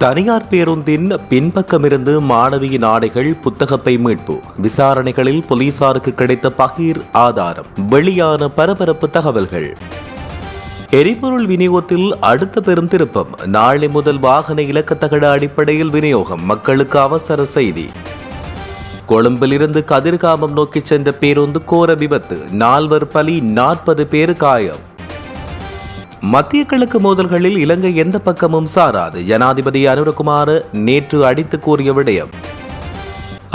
தனியார் பேருந்தின் பின்பக்கமிருந்து மாணவியின் ஆடைகள் புத்தகப்பை மீட்பு. விசாரணைகளில் போலீசாருக்கு கிடைத்த பகீர் ஆதாரம். வெளியான பரபரப்பு தகவல்கள். எரிபொருள் விநியோகத்தில் அடுத்த பெரும் திருப்பம். நாளை முதல் வாகன இலக்கத்தகடு அடிப்படையில் விநியோகம். மக்களுக்கு அவசர செய்தி. கொழும்பிலிருந்து கதிர்காமம் நோக்கி சென்ற பேருந்து கோர விபத்து. 4 பலி, 40 பேர் காயம். மத்திய கிழக்கு மோதல்களில் இலங்கை எந்த பக்கமும் சாராது. ஜனாதிபதி அனுரகுமார நேற்று அடித்து கூறிய விடயம்.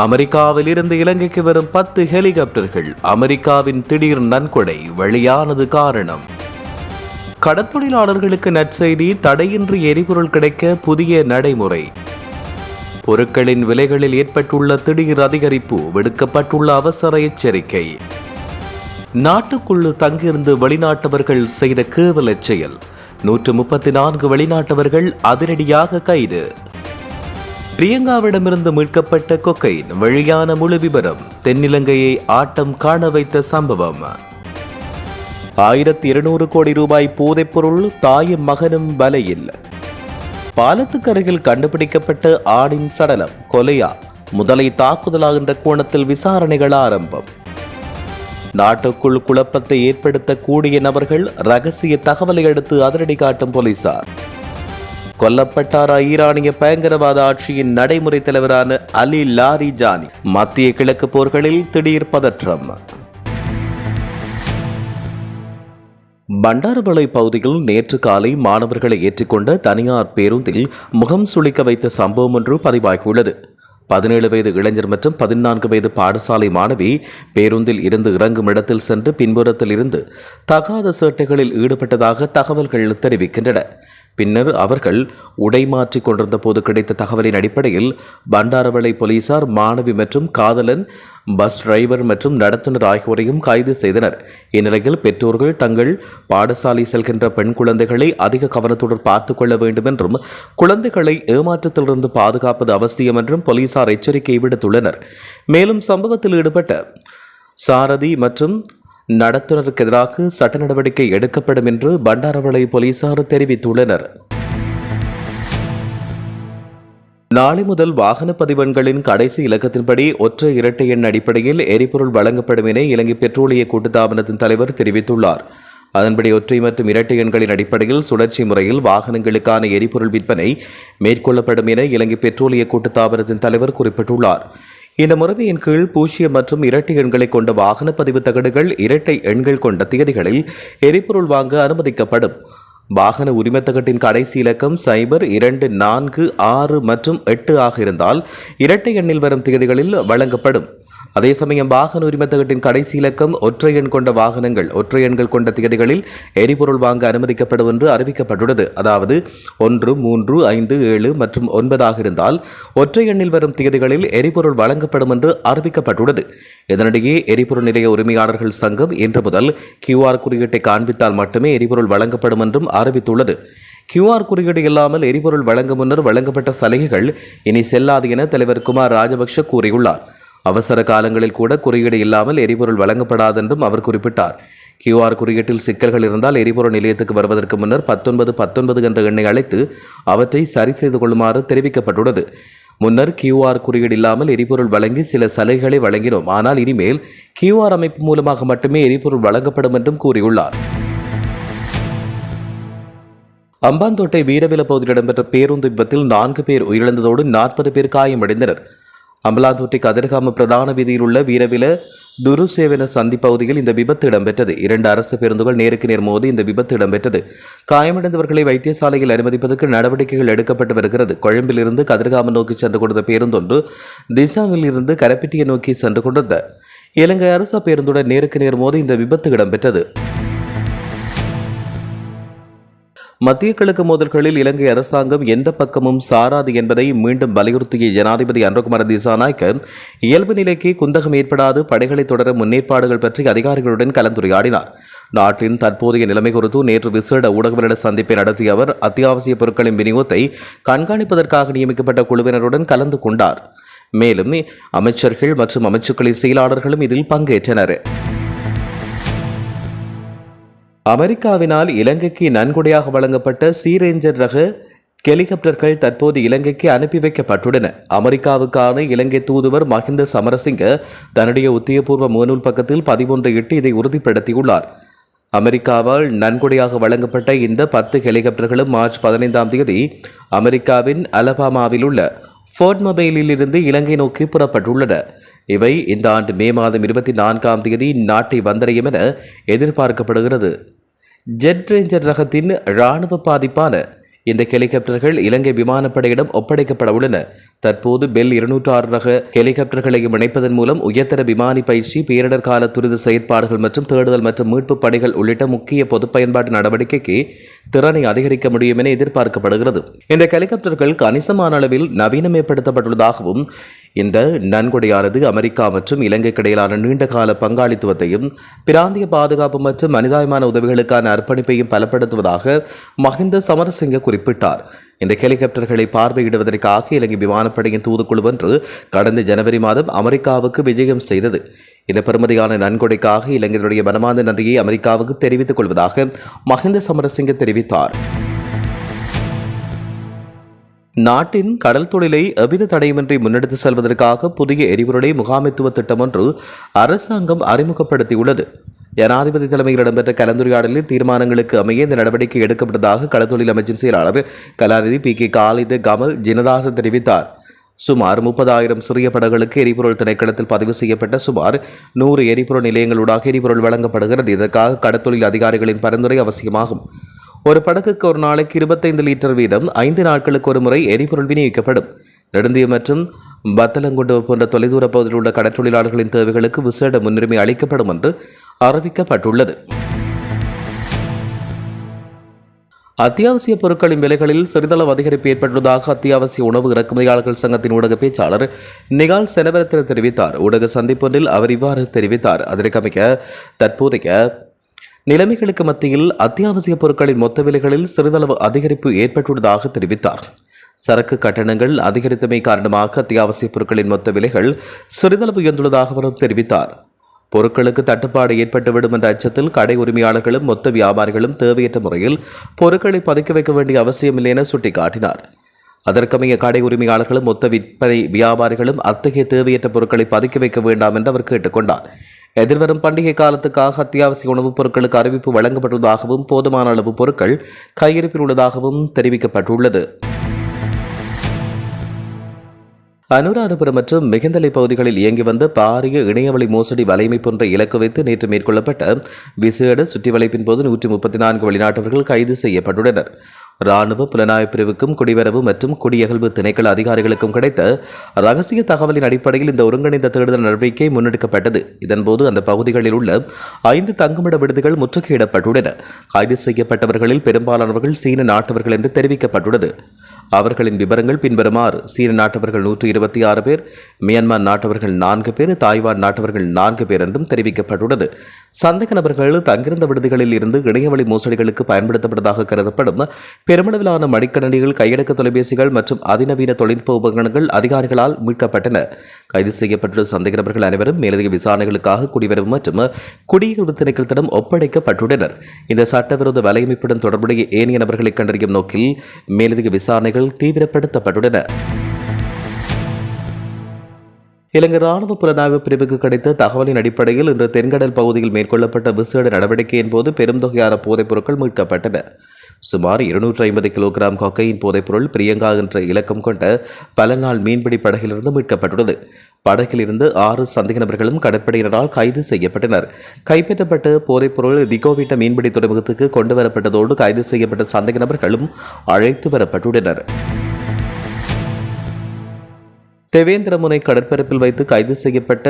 அமெரிக்காவில் இருந்து இலங்கைக்கு வரும் 10 ஹெலிகாப்டர்கள். அமெரிக்காவின் திடீர் நன்கொடை. வெளியானது காரணம். கடற்தொழிலாளர்களுக்கு நற்செய்தி. தடையின்றி எரிபொருள் கிடைக்க புதிய நடைமுறை. பொருட்களின் விலைகளில் ஏற்பட்டுள்ள திடீர் அதிகரிப்பு. விடுக்கப்பட்டுள்ள அவசர எச்சரிக்கை. நாட்டுக்குள் தங்கியிருந்து வெளிநாட்டவர்கள் செய்த கேவல செயல். 134 வெளிநாட்டவர்கள் அதிரடியாக கைது. பிரியங்காவிடமிருந்து மீட்கப்பட்ட கொக்கைன். வெளியான முழு விபரம். தென்னிலங்கையை ஆட்டம் காண வைத்த சம்பவம். 1200 கோடி ரூபாய் போதைப்பொருள். தாயும் மகனும் வலையில். பாலத்துக்கு அருகில் கண்டுபிடிக்கப்பட்ட ஆணின் சடலம். கொலையா முதலை தாக்குதலா என்ற கோணத்தில் விசாரணைகள் ஆரம்பம். நாட்டுக்குள் குழப்பத்தை ஏற்படுத்தக்கூடிய நபர்கள். ரகசிய தகவலை அடுத்து அதிரடி காட்டும் போலீசார். கொல்லப்பட்டாரா ஈரானிய பயங்கரவாத ஆட்சியின் நடைமுறை தலைவரான அலி லாரிஜானி. மத்திய கிழக்கு போர்களில் திடீர் பதற்றம். பண்டாரவளை பகுதியில் நேற்று காலை மாணவர்களை ஏற்றிக்கொண்ட தனியார் பேருந்தில் முகம் சுளிக்க வைத்த சம்பவம் ஒன்று பதிவாகியுள்ளது. 17 வயது இளைஞர் மற்றும் 14 வயது பாடசாலை மாணவி பேருந்தில் இருந்து இறங்கும் இடத்தில் சென்று பின்புறத்தில் இருந்து தகாத சேட்டைகளில் ஈடுபட்டதாக தகவல்கள் தெரிவிக்கின்றன. பின்னர் அவர்கள் உடை மாற்றிக் கொண்டிருந்த போது கிடைத்த தகவலின் அடிப்படையில் பண்டாரவளை போலீசார் மாணவி மற்றும் காதலன், பஸ் டிரைவர் மற்றும் நடத்துனர் ஆகியோரையும் கைது செய்தனர். இந்நிலையில் பெற்றோர்கள் தங்கள் பாடசாலை செல்கின்ற பெண் குழந்தைகளை அதிக கவனத்துடன் பார்த்துக் கொள்ள வேண்டும் என்றும் குழந்தைகளை ஏமாற்றத்திலிருந்து பாதுகாப்பது அவசியம் என்றும் போலீசார் எச்சரிக்கை விடுத்துள்ளனர். மேலும் சம்பவத்தில் ஈடுபட்ட சாரதி மற்றும் நடத்துனருக்கு எதிராக சட்ட நடவடிக்கை எடுக்கப்படும் என்று பண்டாரவளை போலீசார் தெரிவித்துள்ளனர். நாளை முதல் வாகன பதிவெண்களின் கடைசி இலக்கத்தின்படி ஒற்றை இரட்டை எண் அடிப்படையில் எரிபொருள் வழங்கப்படும் என இலங்கை பெட்ரோலிய கூட்டுத்தாபனத்தின் தலைவர் தெரிவித்துள்ளார். அதன்படி ஒற்றை மற்றும் இரட்டை எண்களின் அடிப்படையில் சுழற்சி முறையில் வாகனங்களுக்கான எரிபொருள் விற்பனை மேற்கொள்ளப்படும் என இலங்கை பெட்ரோலிய கூட்டுத்தாபனத்தின் தலைவர் குறிப்பிட்டுள்ளார். இந்த முறைமையின் கீழ் 0 மற்றும் இரட்டை எண்களை கொண்ட வாகன பதிவு தகடுகள் இரட்டை எண்கள் கொண்ட தேதிகளில் எரிபொருள் வாங்க அனுமதிக்கப்படும். வாகன உரிமத்தகட்டின் கடைசி இலக்கம் 0, 2, 4, 6 மற்றும் 8 ஆக இருந்தால் இரட்டை எண்ணில் வரும் தேதிகளில் வழங்கப்படும். அதே சமயம் வாகன உரிமத்தகட்டின் கடைசி இலக்கம் ஒற்றை எண் கொண்ட வாகனங்கள் ஒற்றை எண்கள் கொண்ட தேதிகளில் எரிபொருள் வாங்க அனுமதிக்கப்படும் என்று அறிவிக்கப்பட்டுள்ளது. அதாவது 1, 3, 5, 7 மற்றும் 9 ஆக இருந்தால் ஒற்றை எண்ணில் வரும் தேதிகளில் எரிபொருள் வழங்கப்படும் என்று அறிவிக்கப்பட்டுள்ளது. இதனிடையே எரிபொருள் நிலைய உரிமையாளர்கள் சங்கம் இன்று முதல் QR குறியீட்டை காண்பித்தால் மட்டுமே எரிபொருள் வழங்கப்படும் என்றும் அறிவித்துள்ளது. QR குறியீடு இல்லாமல் எரிபொருள் வழங்க முன்னர் வழங்கப்பட்ட சலுகைகள் இனி செல்லாது என தலைவர் குமார் ராஜபக்ஷ கூறியுள்ளார். அவசர காலங்களில் கூட குறியீடு இல்லாமல் எரிபொருள் வழங்கப்படாது என்றும் அவர் குறிப்பிட்டார். QR குறியீட்டில் சிக்கல்கள் இருந்தால் எரிபொருள் நிலையத்துக்கு வருவதற்கு முன்னர் 1919 என்ற எண்ணை அழைத்து அவற்றை சரி செய்து கொள்ளுமாறு தெரிவிக்கப்பட்டுள்ளது. முன்னர் QR குறியீடு இல்லாமல் எரிபொருள் வழங்கி சில சலுகைகளை வழங்கினோம். ஆனால் இனிமேல் QR அமைப்பு மூலமாக மட்டுமே எரிபொருள் வழங்கப்படும் என்றும் கூறியுள்ளார். அம்பாந்தோட்டை வீரவில பகுதியில் இடம்பெற்ற பேருந்து விபத்தில் 4 பேர் உயிரிழந்ததோடு 40 பேர் காயமடைந்தனர். அம்பலாந்தோட்டை கதிர்காம பிரதான வீதியில் உள்ள வீரவில துருசேவன சந்தி பகுதியில் இந்த விபத்து இடம்பெற்றது. 2 அரசு பேருந்துகள் நேருக்கு நேர் மோதி இந்த விபத்து இடம்பெற்றது. காயமடைந்தவர்களை வைத்தியசாலையில் அனுமதிப்பதற்கு நடவடிக்கைகள் எடுக்கப்பட்டு வருகிறது. கொழும்பில் இருந்து கதிர்காம நோக்கி சென்று கொண்ட பேருந்தொன்று திசாவில் இருந்து கரப்பிட்டியை நோக்கி சென்று கொண்டிருந்த இலங்கை அரசு பேருந்துடன் நேருக்கு நேர் மோதி இந்த விபத்து இடம்பெற்றது. மத்திய கிழக்கு மோதல்களில் இலங்கை அரசாங்கம் எந்த பக்கமும் சாராது என்பதை மீண்டும் வலியுறுத்திய ஜனாதிபதி அனுரகுமார திசாநாயக்க இயல்பு நிலைக்கு குந்தகம் ஏற்படாது படைகளை தொடர முன்னேற்பாடுகள் பற்றி அதிகாரிகளுடன் கலந்துரையாடினார். நாட்டின் தற்போதைய நிலைமை குறித்து நேற்று விசேட ஊடகவியலாளர் சந்திப்பை நடத்திய அவர் அத்தியாவசிய பொருட்களின் விநியோகத்தை கண்காணிப்பதற்காக நியமிக்கப்பட்ட குழுவினருடன் கலந்து கொண்டார். மேலும் அமைச்சர்கள் மற்றும் அமைச்சுக்களின் செயலாளர்களும் இதில் பங்கேற்றனர். அமெரிக்காவினால் இலங்கைக்கு நன்கொடையாக வழங்கப்பட்ட சீரேஞ்சர் ரக ஹெலிகாப்டர்கள் தற்போது இலங்கைக்கு அனுப்பி வைக்கப்பட்டுள்ளன. அமெரிக்காவுக்கான இலங்கை தூதுவர் மஹிந்த சமரசிங்க தன்னுடைய உத்தியபூர்வ முகநூல் பக்கத்தில் 11 இட்டு இதை உறுதிப்படுத்தியுள்ளார். அமெரிக்காவால் நன்கொடையாக வழங்கப்பட்ட இந்த 10 ஹெலிகாப்டர்களும் மார்ச் 15ஆம் தேதி அமெரிக்காவின் அலபாமாவில் உள்ள ஃபோர்ட் மொபைலில் இருந்து இலங்கை நோக்கி புறப்பட்டுள்ளன. இவை இந்த ஆண்டு மே மாதம் 24ஆம் தேதி நாட்டை வந்தடையும் என எதிர்பார்க்கப்படுகிறது. ஜெட் ரேஞ்சர் ரகத்தின் இராணுவ பாதிப்பான இந்த ஹெலிகாப்டர்கள் இலங்கை விமானப்படையிடம் ஒப்படைக்கப்பட உள்ளன. தற்போது பெல் 206 ரக ஹெலிகாப்டர்களையும் இணைப்பதன் மூலம் உயர்தர விமானி பயிற்சி, பேரிடர் கால துரித செயற்பாடுகள் மற்றும் தேடுதல் மற்றும் மீட்பு பணிகள் உள்ளிட்ட முக்கிய பொது பயன்பாட்டு நடவடிக்கைக்கு திறனை அதிகரிக்க முடியும் என எதிர்பார்க்கப்படுகிறது. இந்த ஹெலிகாப்டர்கள் கணிசமான அளவில் நவீனமயப்படுத்தப்பட்டுள்ளதாகவும் இந்த நன்கொடையானது அமெரிக்கா மற்றும் இலங்கைக்கு இடையிலான நீண்டகால பங்காளித்துவத்தையும் பிராந்திய பாதுகாப்பு மற்றும் மனிதாயமான உதவிகளுக்கான அர்ப்பணிப்பையும் பலப்படுத்துவதாக மஹிந்த சமரசிங்க குறிப்பிட்டார். இந்த ஹெலிகாப்டர்களை பார்வையிடுவதற்காக இலங்கை விமானப்படையின் தூதுக்குழு ஒன்று கடந்த ஜனவரி மாதம் அமெரிக்காவுக்கு விஜயம் செய்தது. இந்த பெருமதியான நன்கொடைக்காக இலங்கையினுடைய மனமார்ந்த நன்றியை அமெரிக்காவுக்கு தெரிவித்துக் கொள்வதாக மஹிந்த சமரசிங்க தெரிவித்தார். நாட்டின் கடல் தொழிலை எவ்வித தடையுமின்றி முன்னெடுத்து செல்வதற்காக புதிய எரிபொருளை முகாமைத்துவ திட்டம் ஒன்று அரசாங்கம் அறிமுகப்படுத்தியுள்ளது. ஜனாதிபதி தலைமையில் இடம்பெற்ற கலந்துரையாடலில் தீர்மானங்களுக்கு அமைய இந்த நடவடிக்கை எடுக்கப்பட்டதாக கடற்தொழில் அமைச்சின் செயலாளர் கலாநிதி PK காலித கமல் ஜினதாச தெரிவித்தார். சுமார் 30,000 சிறிய படகுகளுக்கு எரிபொருள் திணைக்களத்தில் பதிவு செய்யப்பட்ட சுமார் 100 எரிபொருள் நிலையங்களூடாக எரிபொருள் வழங்கப்படுகிறது. இதற்காக கடற்தொழில் அதிகாரிகளின் பரிந்துரை அவசியமாகும். ஒரு படகுக்கு ஒரு நாளைக்கு 25 லிட்டர் வீதம் 5 நாட்களுக்கு ஒரு முறை எரிபொருள் விநியோகிக்கப்படும். நெடுந்திய மற்றும் பத்தலங்குண்டு போன்ற தொலைதூர பகுதியில் உள்ள கடற்தொழிலாளர்களின் தேவைகளுக்கு விசேட முன்னுரிமை அளிக்கப்படும் என்று அறிவிக்கப்பட்டுள்ளது. அத்தியாவசிய பொருட்களின் விலைகளில் சிறிதளவு அதிகரிப்பு ஏற்பட்டுள்ளதாக அத்தியாவசிய உணவு இறக்குமதியாளர்கள் சங்கத்தின் ஊடக பேச்சாளர் நிகால் செனவரத்தில் தெரிவித்தார். ஊடக சந்திப்பொன்றில் அவர் இவ்வாறு தெரிவித்தார். அதற்கமைய தற்போதைய நிலைமைகளுக்கு மத்தியில் அத்தியாவசிய பொருட்களின் மொத்த விலைகளில் சிறிதளவு அதிகரிப்பு ஏற்பட்டுள்ளதாக தெரிவித்தார். சரக்கு கட்டணங்கள் அதிகரித்தமை காரணமாக அத்தியாவசிய பொருட்களின் மொத்த விலைகள் சிறிதளவு உயர்ந்துள்ளதாக அவர் தெரிவித்தார். பொருட்களுக்கு தட்டுப்பாடு ஏற்பட்டுவிடும் என்ற அச்சத்தில் கடை உரிமையாளர்களும் மொத்த வியாபாரிகளும் தேவையற்ற முறையில் பொருட்களை பதுக்கி வைக்க வேண்டிய அவசியமில்லை என சுட்டிக்காட்டினார். அதற்கமைய கடை உரிமையாளர்களும் மொத்த விற்பனை வியாபாரிகளும் அத்தகைய தேவையற்ற பொருட்களை பதுக்கி வைக்க வேண்டாம் என்று அவர் கேட்டுக்கொண்டார். எதிர்வரும் பண்டிகை காலத்துக்காக அத்தியாவசிய உணவுப் பொருட்களுக்கு அறிவிப்பு வழங்கப்பட்டுள்ளதாகவும் போதுமான அளவு பொருட்கள் கையிருப்பில் உள்ளதாகவும் தெரிவிக்கப்பட்டுள்ளது. அனுராதபுரம் மற்றும் மிகுந்தலை பகுதிகளில் இயங்கி வந்த பாரிய இணையவழி மோசடி வலைமை போன்ற இலக்கு வைத்து நேற்று மேற்கொள்ளப்பட்ட விசேட சுற்றிவளைப்பின் போது 134 வெளிநாட்டவர்கள் கைது செய்யப்பட்டுள்ளனர். இராணுவ புலனாய்வு பிரிவுக்கும் குடிவரவு மற்றும் குடியகல்வு திணைக்கள அதிகாரிகளுக்கும் கிடைத்த ரகசிய தகவலின் அடிப்படையில் இந்த ஒருங்கிணைந்த தேடுதல் நடவடிக்கை முன்னெடுக்கப்பட்டது. இதன்போது அந்த பகுதிகளில் உள்ள 5 தங்குமிட விடுதிகள் முற்றுகையிடப்பட்டுள்ளன. கைது செய்யப்பட்டவர்களில் பெரும்பாலானவர்கள் சீன நாட்டவர்கள் என்று தெரிவிக்கப்பட்டுள்ளது. அவர்களின் விவரங்கள் பின்வருமாறு: சீன நாட்டவர்கள் 126 பேர், மியான்மர் நாட்டவர்கள் 4 பேர், தாய்வான் நாட்டவர்கள் 4 பேர் என்றும் தெரிவிக்கப்பட்டுள்ளது. சந்தேக நபர்கள் தங்கியிருந்த விடுதிகளில் இருந்து இணையவழி மோசடிகளுக்கு பயன்படுத்தப்பட்டதாக கருதப்படும் பெருமளவிலான மடிக்கணினிகள், கையடக்க தொலைபேசிகள் மற்றும் அதிநவீன தொழில்நுட்ப உபகரணங்கள் அதிகாரிகளால் மீட்கப்பட்டன. கைது செய்யப்பட்டுள்ள சந்தேக நபர்கள் அனைவரும் மேலதிக விசாரணைகளுக்காக குடிவரவு மற்றும் குடியகல்வு திணைக்களத்திடம் ஒப்படைக்கப்பட்டுள்ளனர். இந்த சட்டவிரோத வலையமைப்புடன் தொடர்புடைய ஏனைய நபர்களை கண்டறியும் நோக்கில் மேலதிக விசாரணைகள் தீவிரப்படுத்தப்பட்டுள்ளன. இலங்கை ராணுவ புலனாய்வு பிரிவுக்கு கிடைத்த தகவலின் அடிப்படையில் இன்று தென்கடல் பகுதியில் மேற்கொள்ளப்பட்ட விசேட நடவடிக்கையின் போது பெரும் தொகையான போதைப் பொருட்கள் மீட்கப்பட்டன. சுமார் 250 கிலோகிராம் கொக்கையின் போதைப்பொருள் பிரியங்கா என்ற இலக்கம் கொண்ட பல நாள் மீன்பிடி படகிலிருந்து மீட்கப்பட்டுள்ளது. படகில் இருந்து 6 சந்தேக நபர்களும் கடற்படையினரால் கைது செய்யப்பட்டனர். கைப்பற்றப்பட்ட போதைப்பொருள் திகோவிட்ட மீன்பிடி துறைமுகத்துக்கு கொண்டு வரப்பட்டதோடு கைது செய்யப்பட்ட சந்தேக நபர்களும் அழைத்து வரப்பட்டுள்ளனர். தேவேந்திரமுனை கடற்பரப்பில் வைத்து கைது செய்யப்பட்ட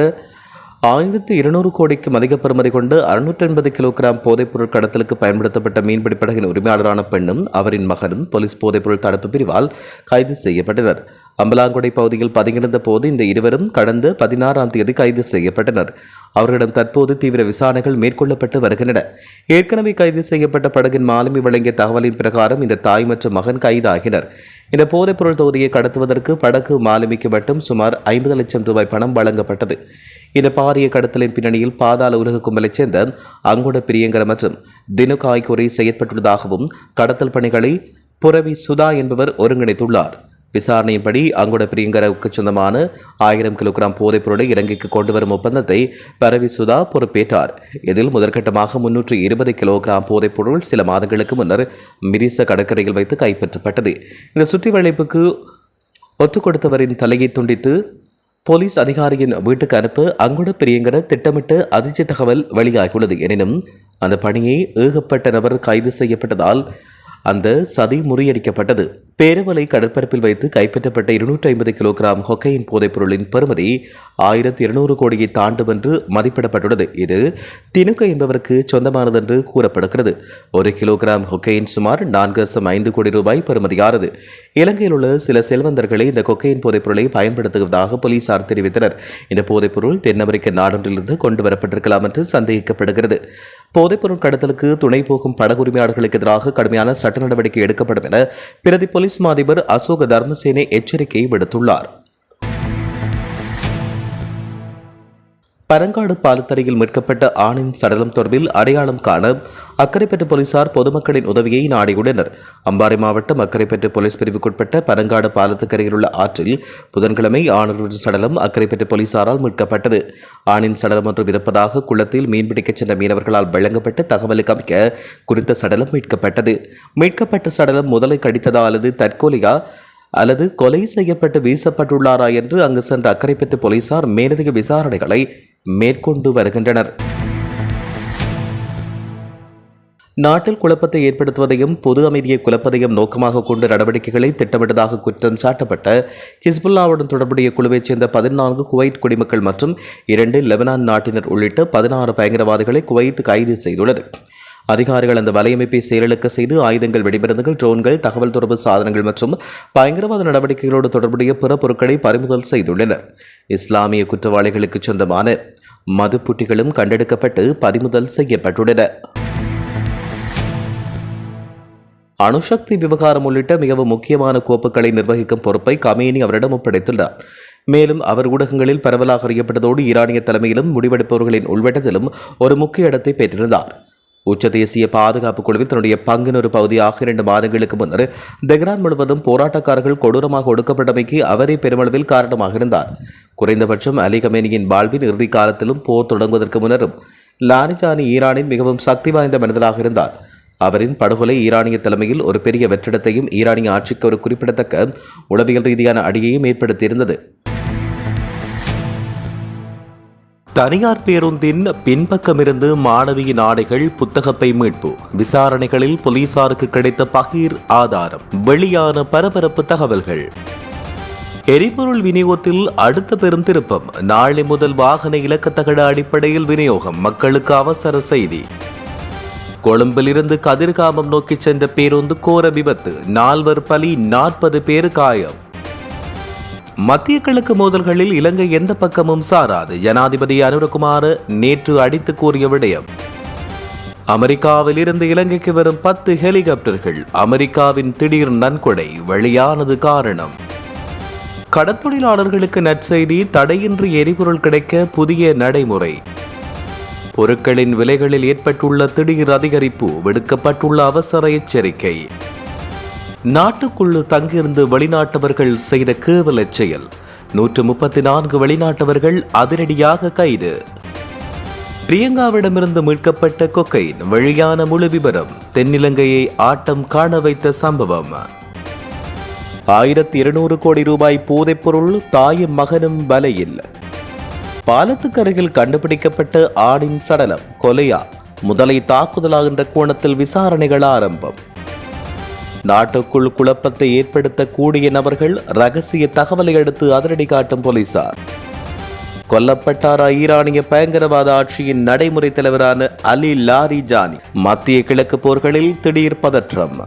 1200 கோடிக்கும் அதிக பெறுமதி கொண்டு 680 கிலோகிராம் போதைப்பொருள் கடத்தலுக்கு பயன்படுத்தப்பட்ட மீன்பிடி படகின் உரிமையாளரான பெண்ணும் அவரின் மகனும் போலீஸ் போதைப்பொருள் தடுப்பு பிரிவால் கைது செய்யப்பட்டனர். அம்பலாங்குடை பகுதியில் பதுங்கியிருந்த போது இந்த இருவரும் கடந்த 16ஆம் தேதி கைது செய்யப்பட்டனர். அவர்களிடம் தற்போது தீவிர விசாரணைகள் மேற்கொள்ளப்பட்டு வருகின்றன. ஏற்கனவே கைது செய்யப்பட்ட படகின் மாலுமி வழங்கிய தகவலின் பிரகாரம் இந்த தாய் மற்றும் மகன் கைதாகினர். இந்த போதைப்பொருள் தொகுதியை கடத்துவதற்கு படகு மாலுமிக்கு மட்டும் சுமார் 50 லட்சம் ரூபாய் பணம் வழங்கப்பட்டது. இந்த பாரிய கடத்தலின் பின்னணியில் பாதாள உலக கும்பலைச் சேர்ந்த அங்கோட பிரியங்கர மற்றும் தினுகாய் குறை செயற்பட்டுள்ளதாகவும் கடத்தல் பணிகளை புரவி சுதா என்பவர் ஒருங்கிணைத்துள்ளார். விசாரணையின்படி அங்குட பிரியங்கரவுக்கு சொந்தமான 1000 கிலோகிராம் போதைப் பொருளை இலங்கைக்கு கொண்டுவரும் ஒப்பந்தத்தை பரவி சுதா பொறுப்பேற்றார். இதில் முதற்கட்டமாக 320 கிலோகிராம் போதைப் பொருள் சில மாதங்களுக்கு முன்னர் மிரிச கடற்கரையில் வைத்து கைப்பற்றப்பட்டது. இந்த சுற்றி வளைப்புக்கு ஒத்துக் கொடுத்தவரின் தலையை துண்டித்து போலீஸ் அதிகாரியின் வீட்டுக்கு அனுப்ப அங்குட பிரியங்கர திட்டமிட்டு அதிர்ச்சி தகவல் வெளியாகியுள்ளது. எனினும் அந்த பணியை ஏகப்பட்ட நபர் கைது செய்யப்பட்டதால் அந்த சதி முறியடிக்கப்பட்டது. பேரவலை கடற்பரப்பில் வைத்து கைப்பற்றப்பட்ட 250 கிலோகிராம் கொக்கையின் போதைப் பொருளின் பெறுமதி 1200 கோடியை தாண்டும் என்று மதிப்பிடப்பட்டுள்ளது. இது தினுக்க என்பவருக்கு சொந்தமானது என்று கூறப்படுகிறது. 1 கிலோகிராம் கொக்கையின் சுமார் 4.5 கோடி ரூபாய் பெறுமதியானது. இலங்கையில் உள்ள சில செல்வந்தர்களை இந்த கொக்கையின் போதைப் பொருளை பயன்படுத்துவதாக போலீசார் தெரிவித்தனர். இந்த போதைப் பொருள் தென் அமெரிக்க நாடொன்றிலிருந்து கொண்டு வரப்பட்டிருக்கலாம் என்று சந்தேகிக்கப்படுகிறது. போதைப்பொருள் கடத்தலுக்கு துணை போகும் படகுரிமையாளர்களுக்கு எதிராக கடுமையான சட்ட நடவடிக்கை எடுக்கப்படும் என பிரதி போலீஸ் மா அதிபர் அசோக தர்மசேனே எச்சரிக்கை விடுத்துள்ளார். பரங்காடு பாலத்தடியில் மீட்கப்பட்ட ஆணின் சடலம் தொடர்பில் அடையாளம் காண அக்கரைப்பற்று போலீசார் பொதுமக்களின் உதவியை நாடியுள்ளனர். அம்பாறை மாவட்டம் அக்கரைப்பற்று போலீஸ் பிரிவுக்குட்பட்ட பரங்காடு பாலத்துக்கரையில் உள்ள ஆற்றில் புதன்கிழமை ஆணொரு சடலம் அக்கரைப்பற்று போலீசாரால் மீட்கப்பட்டது. ஆணின் சடலம் ஒன்று மிதப்பதாக குளத்தில் மீன்பிடிக்கச் சென்ற மீனவர்களால் வழங்கப்பட்ட தகவலுக்கு அமைக்க குறித்த சடலம் மீட்கப்பட்டது. மீட்கப்பட்ட சடலம் முதலை கடித்ததா அல்லது தற்கொலையா அல்லது கொலை செய்யப்பட்டு வீசப்பட்டுள்ளாரா என்று அங்கு சென்ற அக்கரைப்பற்று போலீசார் மேலதிக விசாரணைகளை மேற்கொண்டு வருகின்றனர். நாட்டில் குழப்பத்தை ஏற்படுத்துவதையும் பொது அமைதியை குழப்பதையும் நோக்கமாக கொண்டு நடவடிக்கைகளை திட்டமிட்டதாக குற்றம் சாட்டப்பட்ட ஹிஸ்புல்லாவுடன் தொடர்புடைய குழுவைச் சேர்ந்த 14 குவைத் குடிமக்கள் மற்றும் 2 லெபனான் நாட்டினர் உள்ளிட்ட 16 பயங்கரவாதிகளை குவைத் கைது செய்துள்ளது. அதிகாரிகள் அந்த வலையமைப்பை செயலிழக்க செய்து ஆயுதங்கள், வெடிமருந்துகள், ட்ரோன்கள், தகவல் தொடர்பு சாதனங்கள் மற்றும் பயங்கரவாத நடவடிக்கைகளோடு தொடர்புடைய பிற பொருட்களை பறிமுதல் செய்துள்ளனர். இஸ்லாமிய குற்றவாளிகளுக்கு சொந்தமான மதுப்புட்டிகளும் கண்டெடுக்கப்பட்டு பறிமுதல் செய்யப்பட்டுள்ளன. அணுசக்தி விவகாரம் உள்ளிட்ட மிகவும் முக்கியமான கோப்புகளை நிர்வகிக்கும் பொறுப்பை கமேனி அவரிடம் ஒப்படைத்துள்ளார். மேலும் அவர் ஊடகங்களில் பரவலாக அறியப்பட்டதோடு ஈரானிய தலைமையிலும் முடிவெடுப்பவர்களின் உள்வட்டத்திலும் ஒரு முக்கிய இடத்தை பெற்றிருந்தார். உச்ச தேசிய பாதுகாப்பு குழுவில் தன்னுடைய பங்கின் ஒரு பகுதியாக 2 மாதங்களுக்கு முன்னர் தெஹ்ரான் முழுவதும் போராட்டக்காரர்கள் கொடூரமாக ஒடுக்கப்பட்டமைக்கு அவரே பெருமளவில் காரணமாக இருந்தார். குறைந்தபட்சம் அலி கமேனியின் வாழ்வின் இறுதி காலத்திலும் போர் தொடங்குவதற்கு முன்னரும் லாரிஜானி ஈரானின் மிகவும் சக்தி வாய்ந்த மனிதராக இருந்தார். அவரின் படுகொலை ஈரானிய தலைமையில் ஒரு பெரிய வெற்றிடத்தையும் ஈரானிய ஆட்சிக்கு ஒரு குறிப்பிடத்தக்க உளவியல் ரீதியான அடியையும் ஏற்படுத்தியிருந்தது. தனியார் பேருந்தின் பின்பக்கமிருந்து மாணவியின் ஆடைகள், புத்தகப்பை மீட்பு. விசாரணைகளில் போலீசாருக்கு கிடைத்த பகீர் ஆதாரம். வெளியான பரபரப்பு தகவல்கள். எரிபொருள் விநியோகத்தில் அடுத்த பெரும் திருப்பம். நாளை முதல் வாகன இலக்கத்தகட அடிப்படையில் விநியோகம். மக்களுக்கு அவசர செய்தி. கொழும்பிலிருந்து கதிர்காமம் நோக்கி சென்ற பேருந்து கோர விபத்து. 4 பலி, 40 பேர் காயம். மத்திய கிழக்கு மோதல்களில் இலங்கை எந்த பக்கமும் சாராது. ஜனாதிபதி அனுரகுமார நேற்று அடித்து கூறிய விடயம். அமெரிக்காவில் இருந்து இலங்கைக்கு வரும் 10 ஹெலிகாப்டர்கள். அமெரிக்காவின் திடீர் நன்கொடை. வெளியானது காரணம். கடற்தொழிலாளர்களுக்கு நற்செய்தி. தடையின்றி எரிபொருள் கிடைக்க புதிய நடைமுறை. பொருட்களின் விலைகளில் ஏற்பட்டுள்ள திடீர் அதிகரிப்பு. விடுக்கப்பட்டுள்ள அவசர எச்சரிக்கை. நாட்டுக்குள் தங்கியிருந்து வெளிநாட்டவர்கள் செய்த கேவல செயல். 134 வெளிநாட்டவர்கள் அதிரடியாக கைது. பிரியங்காவிடமிருந்து மீட்கப்பட்ட கொக்கைன். வெளியான முழு விபரம். தென்னிலங்கையை ஆட்டம் காண வைத்த சம்பவம். 1200 கோடி ரூபாய் போதைப்பொருள். தாயும் மகனும் வலையில். பாலத்துக்கு அருகில் கண்டுபிடிக்கப்பட்ட ஆணின் சடலம். கொலையா, முதலை தாக்குதலா என்ற கோணத்தில் விசாரணைகள் ஆரம்பம். நாட்டுக்குள் குழப்பத்தை ஏற்படுத்தக்கூடிய நபர்கள். ரகசிய தகவலை அடுத்து அதிரடி காட்டும் போலீசார். கொல்லப்பட்டாரா ஈரானிய பயங்கரவாத ஆட்சியின் நடைமுறை தலைவரான அலி லாரிஜானி. மத்திய கிழக்கு போர்களில் திடீர் பதற்றம்.